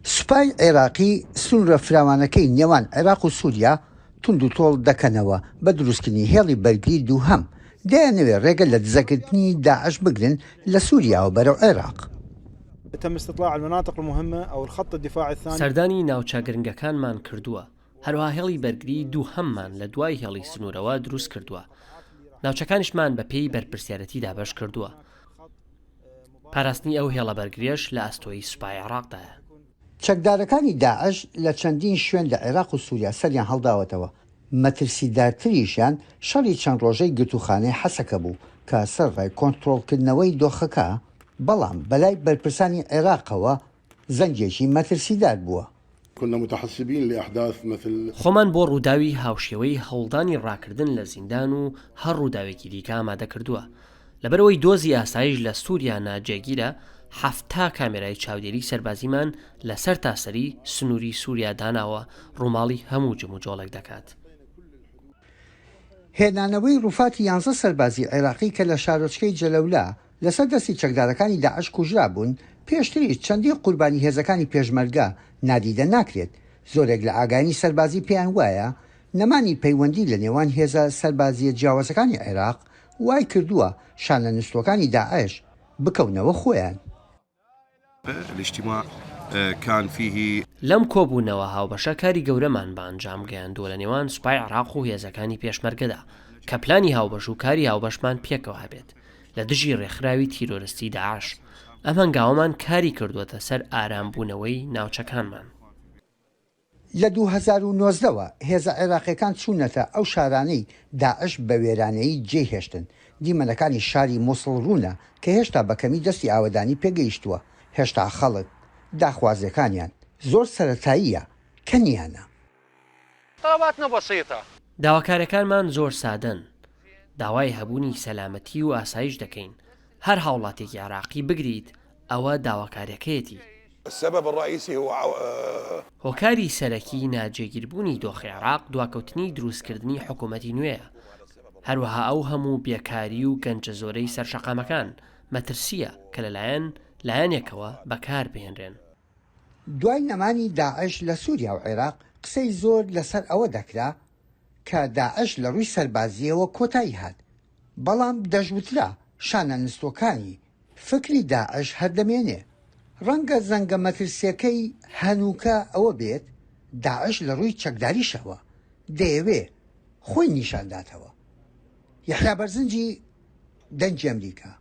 سوپای عێراقی سنوورە فراوانەکەی نێوان عێراق و سووریا تونند و تۆڵ دەکەنەوە بە دروستکردنی هێڵی بەرگری دووهەم دەیانەوێت ڕێگە لە دزەکردنی داعش بگرن لە سووریا و بەرەو عێراق. تم استطلاع المناطق المهمة أو الخط الدفاعي الثاني. سەردانی ناوچە گرنگەکانمان کردووە. هەروەها هێڵی بەرگری دووهەممان لە دوای هێڵی سنوورەوە دروست کردووە. ناوچەکانیشمان بە پێی بەرپرسیارەتی دابەش کردووە. پاراستنی ئەو هێڵە بەرگریەش لە ئەستۆی سوپای عێراقدایە. چەکدارەکانی داعش لە چەندین شوێن لە عێراق و سووریا سەریان هەڵداوەتەوە. مەترسیدارتریشیان شەڕی چەند ڕۆژەی گرتوخانەی حەسەکە بوو کە سەرڕای کۆنتڕۆڵکردنەوەی دۆخەکە، بەڵام بەلای بەرپرسانی عێراقەوە زەنگێکی مەترسیدار بووە. خۆمان بۆ ڕووداوی هاوشێوەی هەوڵدانی ڕاکردن لە زیندان و هەر ڕووداوێکی دیکە ئامادە کردووە. لەبەرەوەی دۆزی ئاسایش لە سووریا ناجێگیرە، 7 کامێرای چاودێری سەربازیمان لەسەر تاسەری سنووری سووریا داناوە ڕووماڵی هەموو جم و جۆڵێک دەکات. هێنانەوەی ڕووفاتی 11 سەربازی عێراقی کە لە شارۆچکەی جەلەولا لەسەر دەستی چەکدارەکانی داعش کوژرا بوون، پێشتری چەندین قوربانی هێزەکانی پێشمەرگە نادیدە ناکرێت. زۆرێک لە ئاگانی سەربازی پێیان وایە نەمانی پەیوەندی لە نێوان هێزە سەربازیە جیاوازەکانی عێراق وای کردووە شانە نووسڵەکانی داعش بکەونەوە خۆیان. لەم کۆبوونەوە هاوبەشە کاری گەورەمان بە ئەنجام گەیاندووە لە نێوان سوپای عێراق و هێزەکانی پێشمەرگەدا کە پلانی هاوبەش و کاری هاوبەشمان پێکەوە هەبێت لە دژی ڕێکخراوی تیرۆریستی داعش. ئەم هەنگاوەمان کاری کردووەتە سەر ئارامبوونەوەی ناوچەکانمان. لە 2019ەوە هێزە عێراقیەکان چوونەتە ئەو شارانەی داعش بە وێرانەی جێهێشتن. دیمەنەکانی شاری مووسڵ ڕوونە کە هێشتا بەکەمی دەستی ئاوەدانی پێگەیشتووە. هێشتا خەڵک داخوازیەکانیان زۆر سەرەتاییە کە نیانە. داواکارەکانمان زۆر سادەن. داوای هەبوونی سەلامەتی و ئاسایش دەکەین. هەر هاوڵاتێکی عێراقی بگریت ئەوە داواکاریەکەیەتی. هۆکاری سەرەکی ناجێگیربوونی دۆخی عێراق دواکەوتنی دروستکردنی حکوومەتی نوێیە. هەروەها ئەو هەموو بێکاری و گەنجە زۆرەی سەرشەقامەکان مەترسیە کە لەلایەنێکەوە بەکار بهێنرێن. دوای نەمانی داعش لە سووریا و عێراق قسەی زۆر لەسەر ئەوە دەکرا کە داعش لە ڕووی سەربازیەوە کۆتایی هات، بەڵام دەژوترا شانە نستۆکانی فکری داعش هەردەمێنێ. ڕەنگە زەنگە مەترسیەکەی هەنووکە ئەوە بێت داعش لە ڕووی چەکداریشەوە دەیەوێ خۆی نیشانداتەوە. یەحیا بەرزنجی، دەنگی ئەمریکا.